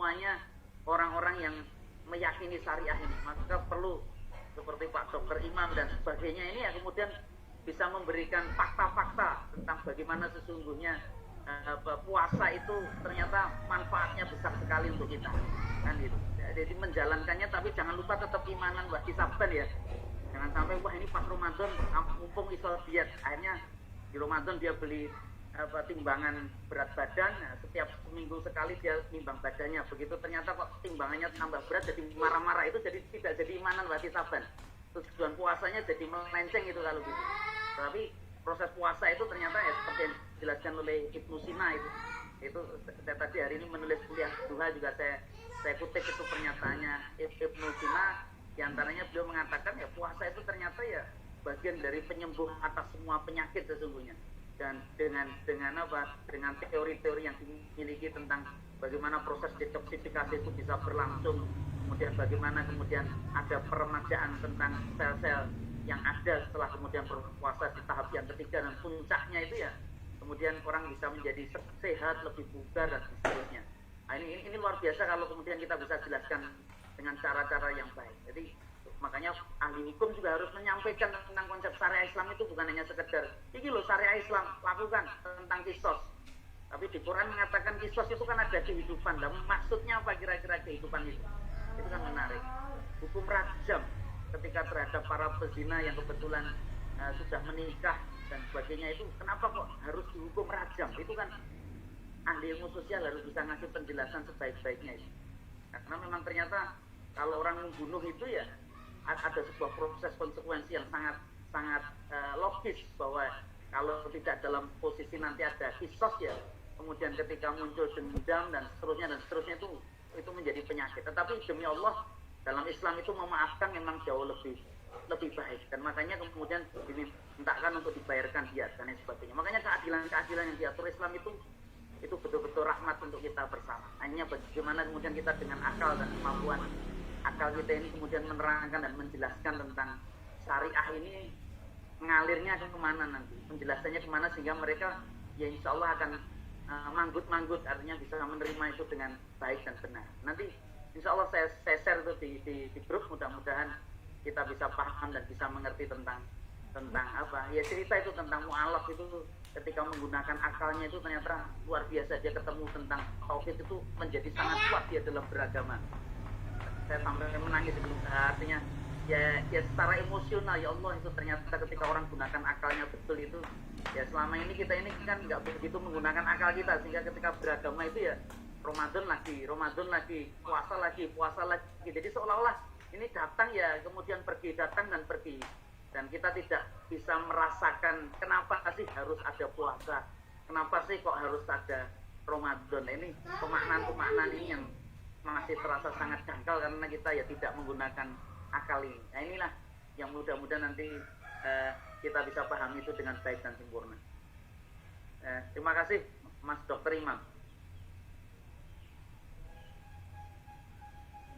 semuanya orang-orang yang meyakini syariah ini. Maka perlu seperti Pak Dokter Imam dan sebagainya ini yang kemudian bisa memberikan fakta-fakta tentang bagaimana sesungguhnya puasa itu ternyata manfaatnya besar sekali untuk kita, kan gitu. Jadi menjalankannya, tapi jangan lupa tetap imanan, ihtisaban ya. Jangan sampai wah ini pas Ramadan mumpung iso diet, akhirnya di Ramadan dia beli timbangan berat badan, nah, setiap seminggu sekali dia timbang badannya, begitu ternyata kok timbangannya tambah berat, jadi marah-marah, itu jadi tidak jadi imanan ihtisaban. Tujuan puasanya jadi melenceng itu kalau gitu. Tapi proses puasa itu ternyata ya seperti yang dijelaskan oleh Ibnu Sina itu saya tadi hari ini menulis kuliah duha juga saya kutip itu pernyataannya Ibnu Sina, diantaranya beliau mengatakan ya puasa itu ternyata ya bagian dari penyembuh atas semua penyakit sesungguhnya. Dan dengan teori-teori yang dimiliki tentang bagaimana proses detoksifikasi itu bisa berlangsung, kemudian bagaimana kemudian ada peremajaan tentang sel-sel yang ada setelah kemudian berpuasa di tahap yang ketiga, dan puncaknya itu ya kemudian orang bisa menjadi sehat, lebih bugar dan seterusnya. Nah, ini luar biasa kalau kemudian kita bisa jelaskan dengan cara-cara yang baik. Jadi makanya ahli hukum juga harus menyampaikan tentang konsep syariah Islam itu bukan hanya sekedar ini loh syariah Islam lakukan tentang kisos, tapi di Quran mengatakan kisos itu kan ada kehidupan. Dan maksudnya apa kira-kira kehidupan itu kan menarik. Hukum rajam ketika terhadap para pezina yang kebetulan sudah menikah dan sebagainya, itu kenapa kok harus dihukum rajam? Itu kan ahli ilmu sosial harus bisa ngasih penjelasan sebaik-baiknya itu. Karena memang ternyata kalau orang membunuh itu ya ada sebuah proses konsekuensi yang sangat logis, bahwa kalau tidak dalam posisi nanti ada kisos ya, kemudian ketika muncul dendam dan seterusnya itu menjadi penyakit. Tetapi demi Allah dalam Islam itu memaafkan memang jauh lebih baik, dan makanya kemudian dimintakan untuk dibayarkan diat dan sebagainya. Makanya keadilan yang diatur Islam itu betul-betul rahmat untuk kita bersama. Hanya bagaimana kemudian kita dengan akal dan kemampuan akal kita ini kemudian menerangkan dan menjelaskan tentang syariah ini mengalirnya kemana nanti, penjelasannya kemana, sehingga mereka ya insya Allah akan manggut-manggut, artinya bisa menerima itu dengan baik dan benar. Nanti insya Allah saya share itu di grup, mudah-mudahan kita bisa paham dan bisa mengerti tentang apa ya, cerita itu tentang mu'alaf itu ketika menggunakan akalnya itu ternyata luar biasa. Dia ketemu tentang tauhid itu menjadi sangat kuat dia dalam beragama. Saya sampai menangis itu, artinya ya secara emosional ya Allah, itu ternyata ketika orang gunakan akalnya betul itu ya, selama ini kita ini kan nggak begitu menggunakan akal kita, sehingga ketika beragama itu ya Ramadan lagi, puasa lagi, jadi seolah-olah ini datang ya kemudian pergi, datang dan pergi, dan kita tidak bisa merasakan kenapa sih harus ada puasa, kenapa sih kok harus ada Ramadan. Ini pemaknaan ini yang masih terasa sangat dangkal karena kita ya tidak menggunakan akal ini. Nah inilah yang mudah-mudahan nanti kita bisa pahami itu dengan baik dan sempurna. Terima kasih Mas Dokter Imam.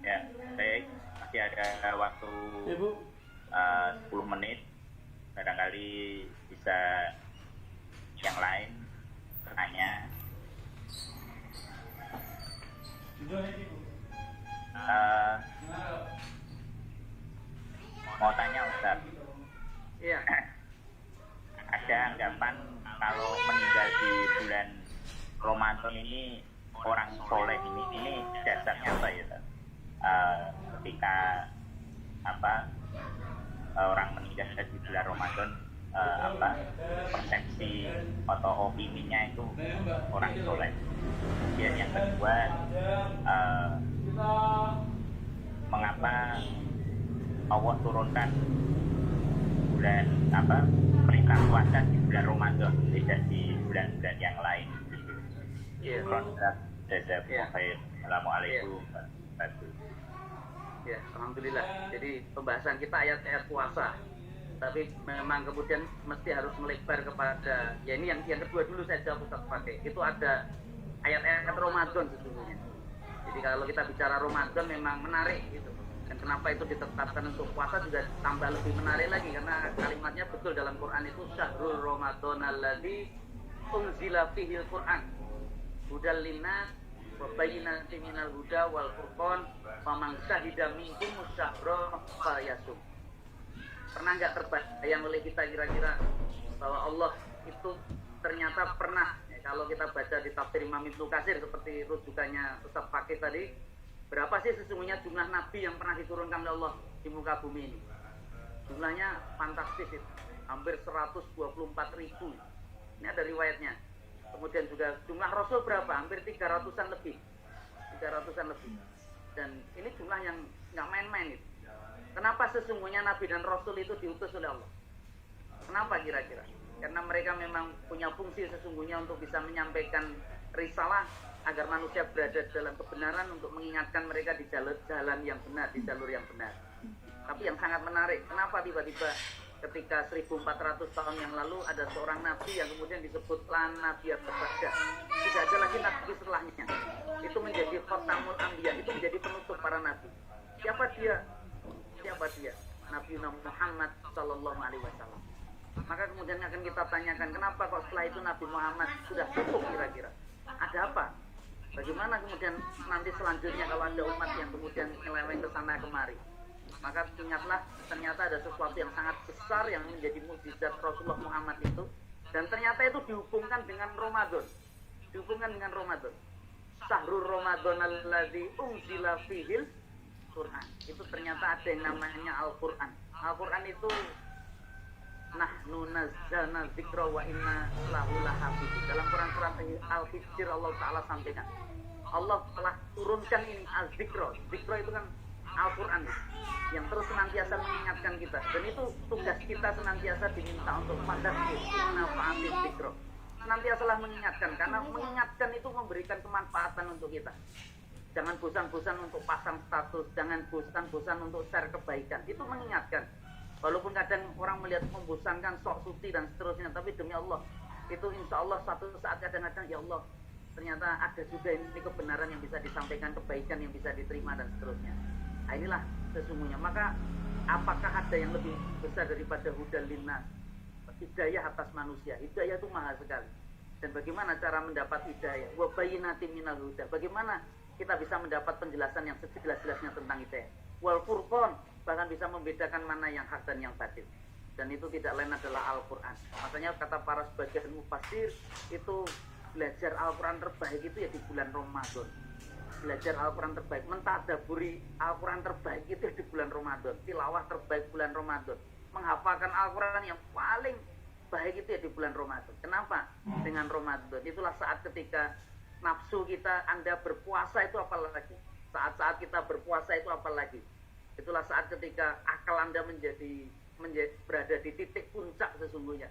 Ya, baik. Masih ada waktu 10 menit. Barangkali bisa yang lain bertanya. Mau tanya Ustaz. Iya. Ada anggapan kalau meninggal di bulan Ramadan ini orang soleh ini dasarnya apa ya Ustaz? Ketika orang meninggal di bulan Ramadan, persepsi atau opininya itu orang soleh. Kemudian yang kedua, mengapa Allah turunkan bulan perintah puasa di bulan Ramadan tidak di bulan-bulan yang lain? Iya. Assalamualaikum. Ya, alhamdulillah. Jadi pembahasan kita ayat-ayat puasa, tapi memang kemudian mesti harus melebar kepada ya ini yang kedua dulu saya jawab Ustaz pakai. Itu ada ayat-ayat Ramadan sesungguhnya. Jadi kalau kita bicara Ramadan memang menarik gitu. Dan kenapa itu ditetapkan untuk puasa juga tambah lebih menarik lagi, karena kalimatnya betul dalam Quran itu syahrul Ramadan alladzi unzila fihil Quran hudal linnas wa bayyinatin minal huda wal furqan faman syahida minkum syahra falyasum. Pernah nggak terbayang oleh kita kira-kira bahwa Allah itu ternyata pernah, ya, kalau kita baca di tafsir Imam Ibnu Katsir seperti rujukannya Ustaz Fakih tadi, berapa sih sesungguhnya jumlah nabi yang pernah diturunkan oleh Allah di muka bumi ini? Jumlahnya fantastis itu, hampir 124.000. Ini ada riwayatnya. Kemudian juga jumlah rasul berapa? Hampir 300-an lebih. 300-an lebih. Dan ini jumlah yang nggak main-main itu. Kenapa sesungguhnya nabi dan rasul itu diutus oleh Allah? Kenapa kira-kira? Karena mereka memang punya fungsi sesungguhnya untuk bisa menyampaikan risalah agar manusia berada dalam kebenaran, untuk mengingatkan mereka di jalan yang benar, di jalur yang benar. Tapi yang sangat menarik, kenapa tiba-tiba ketika 1400 tahun yang lalu ada seorang nabi yang kemudian disebutlah Nabi At-Tabasya, tidak ada lagi nabi setelahnya. Itu menjadi khatamul anbiya, itu menjadi penutup para nabi. Siapa dia? Nabi Muhammad sallallahu alaihi wasallam. Maka kemudian akan kita tanyakan, kenapa kok setelah itu Nabi Muhammad sudah cukup kira-kira? Ada apa? Bagaimana kemudian nanti selanjutnya kalau ada umat yang kemudian nyeleweng ke sana kemari? Maka ingatlah, ternyata ada sesuatu yang sangat besar yang menjadi mukjizat Rasulullah Muhammad itu, dan ternyata itu dihubungkan dengan Ramadan. Syahrul Ramadan alladzi unzila fihil Quran. Itu ternyata ada yang namanya Al-Quran. Al-Quran itu nahnu nazzalna dzikra wa inna lahu lahafidz. Dalam Quran surat Al-Hijr Allah Ta'ala sampaikan, Allah telah turunkan ini az-dzikra. Dzikra itu kan Al-Quran yang terus senantiasa mengingatkan kita, dan itu tugas kita senantiasa diminta untuk fadzakir inna fa'atil dzikra. Senantiasalah mengingatkan, karena mengingatkan itu memberikan kemanfaatan untuk kita. Jangan bosan-bosan untuk pasang status, jangan bosan-bosan untuk share kebaikan. Itu mengingatkan. Walaupun kadang orang melihat membosankan, sok suci dan seterusnya, tapi demi Allah, itu insya Allah suatu saat kadang-kadang, ya Allah, ternyata ada juga ini kebenaran yang bisa disampaikan, kebaikan yang bisa diterima dan seterusnya. Nah, inilah sesungguhnya. Maka apakah ada yang lebih besar daripada hudal linnas? Hidayah atas manusia. Hidayah itu mahal sekali. Dan bagaimana cara mendapat hidayah? Wa bayyinatin minal huda. Bagaimana kita bisa mendapat penjelasan yang sejelas-jelasnya tentang hidayah? Wal furqan, bahkan bisa membedakan mana yang hak dan yang batil. Dan itu tidak lain adalah Al-Quran. Makanya kata para sebagian mufassir, itu belajar Al-Quran terbaik itu ya di bulan Ramadan. Belajar Al-Quran terbaik, mentadaburi Al-Quran terbaik itu di bulan Ramadan. Tilawah terbaik bulan Ramadan. Menghafalkan Al-Quran yang paling baik itu ya di bulan Ramadan. Kenapa? Dengan Ramadan itulah saat ketika nafsu kita, Anda berpuasa itu apalagi. Saat-saat kita berpuasa itu apalagi. Itulah saat ketika akal Anda menjadi berada di titik puncak sesungguhnya.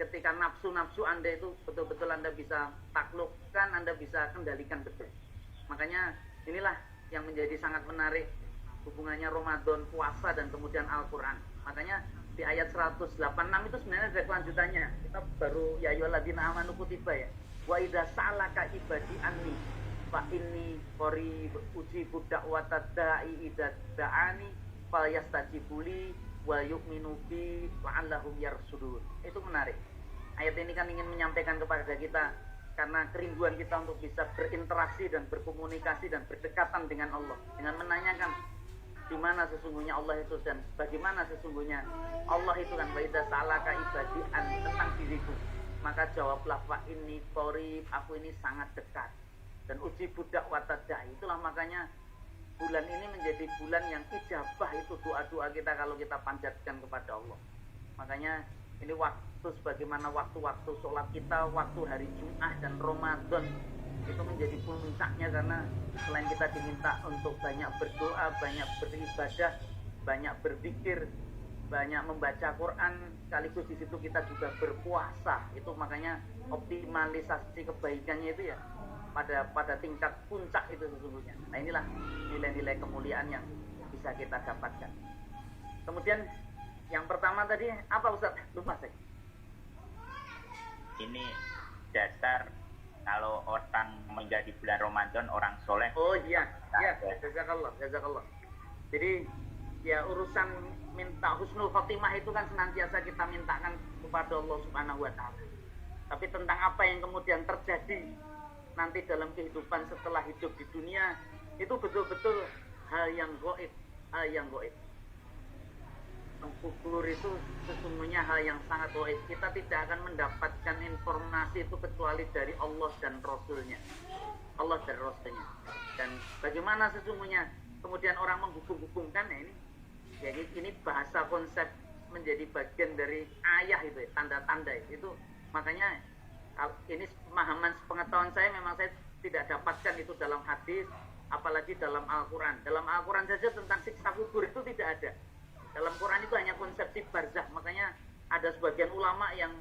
Ketika nafsu-nafsu Anda itu betul-betul Anda bisa taklukkan, Anda bisa kendalikan betul. Makanya inilah yang menjadi sangat menarik hubungannya Ramadan, puasa, dan kemudian Al-Quran. Makanya di ayat 186 itu sebenarnya ada kelanjutannya. Kita baru ya ayyuhalladzina amanu kutiba ya. Wa idza sa'alaka ibadi anni fa inni qarib ujibu da'watad da'i idza da'ani falyastajibuli wa yu'minu bi la'allahum yarsudun. Itu menarik. Ayat ini kan ingin menyampaikan kepada kita, karena kerinduan kita untuk bisa berinteraksi dan berkomunikasi dan berdekatan dengan Allah, dengan menanyakan di mana sesungguhnya Allah itu dan bagaimana sesungguhnya Allah itu kan. Wa idza sa'alaka ibadi anni, tentang diriku, maka jawablah fa inni qarib, aku ini sangat dekat. Dan uji budak watadai, itulah makanya bulan ini menjadi bulan yang ijabah itu doa-doa kita kalau kita panjatkan kepada Allah. Makanya ini waktu sebagaimana waktu-waktu sholat kita, waktu hari Jumat dan Ramadan itu menjadi puncaknya, karena selain kita diminta untuk banyak berdoa, banyak beribadah, banyak berzikir, banyak membaca Quran, sekaligus di situ kita juga berpuasa. Itu makanya optimalisasi kebaikannya itu ya pada tingkat puncak itu sesungguhnya. Nah, inilah nilai-nilai kemuliaan yang bisa kita dapatkan. Kemudian yang pertama tadi apa Ustaz? Lupa saya. Ini dasar kalau orang menjadi bulan Ramadan orang soleh. Oh iya, jazakallah. Jadi ya urusan minta husnul khotimah itu kan senantiasa kita mintakan kepada Allah Subhanahu wa taala. Tapi tentang apa yang kemudian terjadi nanti dalam kehidupan setelah hidup di dunia, itu betul-betul hal yang gaib, hal yang gaib. Kubur itu sesungguhnya hal yang sangat gaib. Kita tidak akan mendapatkan informasi itu kecuali dari Allah dan Rasulnya. Allah dan Rasulnya. Dan bagaimana sesungguhnya kemudian orang menghubung-hubungkan ini, jadi ini bahasa konsep menjadi bagian dari ayah itu ya, tanda-tanda itu. Makanya ini pemahaman pengetahuan saya memang saya tidak dapatkan itu dalam hadis, apalagi dalam Al-Quran. Dalam Al-Quran saja tentang siksa kubur itu tidak ada. Dalam Quran itu hanya konsepsi barzah. Makanya ada sebagian ulama yang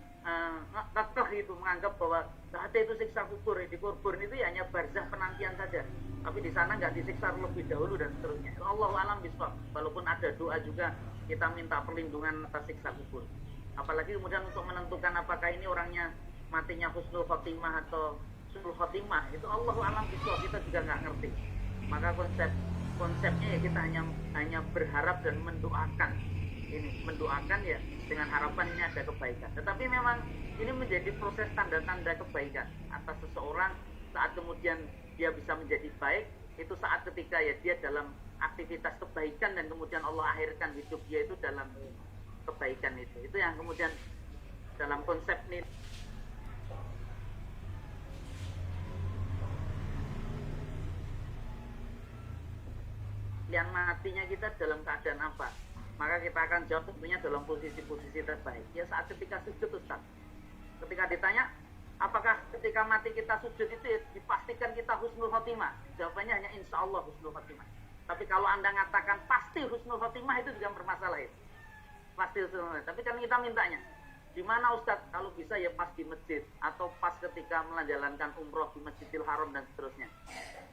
kekeh itu menganggap bahwa ada itu siksa kubur. Di kubur itu ya hanya barzah penantian saja. Tapi di sana nggak disiksa lebih dahulu dan seterusnya. Allahu a'lam bishawab. Walaupun ada doa juga kita minta perlindungan atas siksa kubur. Apalagi kemudian untuk menentukan apakah ini orangnya matinya husnul khotimah atau su'ul khotimah, itu Allahu a'lam bishawab, kita juga nggak ngerti. Maka konsepnya ya kita hanya berharap dan mendoakan ini, mendoakan ya dengan harapan ini ada kebaikan. Tetapi memang ini menjadi proses tanda-tanda kebaikan atas seseorang saat kemudian dia bisa menjadi baik, itu saat ketika ya dia dalam aktivitas kebaikan dan kemudian Allah akhirkan hidup dia itu dalam kebaikan itu yang kemudian dalam konsep ini yang matinya kita dalam keadaan apa, maka kita akan jawab tentunya dalam posisi-posisi terbaik ya saat ketika sujud. Ustaz, ketika ditanya apakah ketika mati kita sujud itu ya, dipastikan kita husnul khotimah, jawabannya hanya insya Allah husnul khotimah. Tapi kalau Anda mengatakan pasti husnul khotimah, itu juga bermasalah ya. Pasti husnul khotimah. Tapi kan kita mintanya di mana Ustaz? Kalau bisa ya pas di masjid atau pas ketika menjalankan umroh di Masjidil Haram dan seterusnya.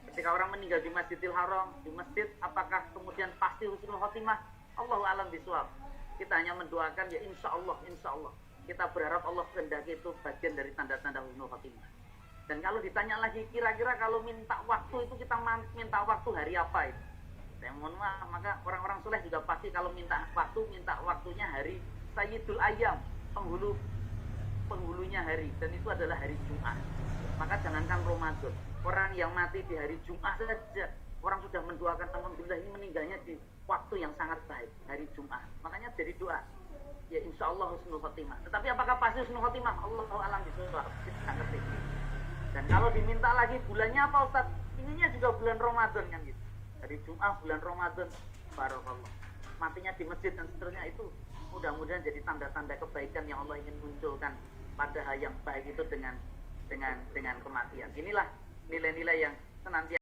Ketika orang meninggal di Masjidil Haram, di masjid, apakah kemudian pasti husnul khotimah? Allahu a'lam bishawab. Kita hanya mendoakan ya insya Allah, insya Allah. Kita berharap Allah kehendaki itu bagian dari tanda-tanda husnul khotimah. Dan kalau ditanya lagi, kira-kira kalau minta waktu itu kita minta waktu hari apa itu? Saya mohon maaf, maka orang-orang soleh juga pasti kalau minta waktunya hari Sayyidul Ayyam, penghulunya hari, dan itu adalah hari Jumat. Maka jangankan Ramadan, orang yang mati di hari Jumat saja, orang sudah mendoakan alhamdulillah ini meninggalnya di waktu yang sangat baik, hari Jumat. Makanya dari doa ya insya Allah husnul khotimah. Tetapi apakah pasti husnul khotimah? Allahu a'lam bishawab, kita nggak ngerti. Dan kalau diminta lagi bulannya apa Ustaz? Ininya juga bulan Ramadan kan gitu. Hari Jumat bulan Ramadan, barakallah. Matinya di masjid dan seterusnya, itu mudah-mudahan jadi tanda-tanda kebaikan yang Allah ingin munculkan pada hal yang baik itu dengan kematian. Inilah nilai-nilai yang senantiasa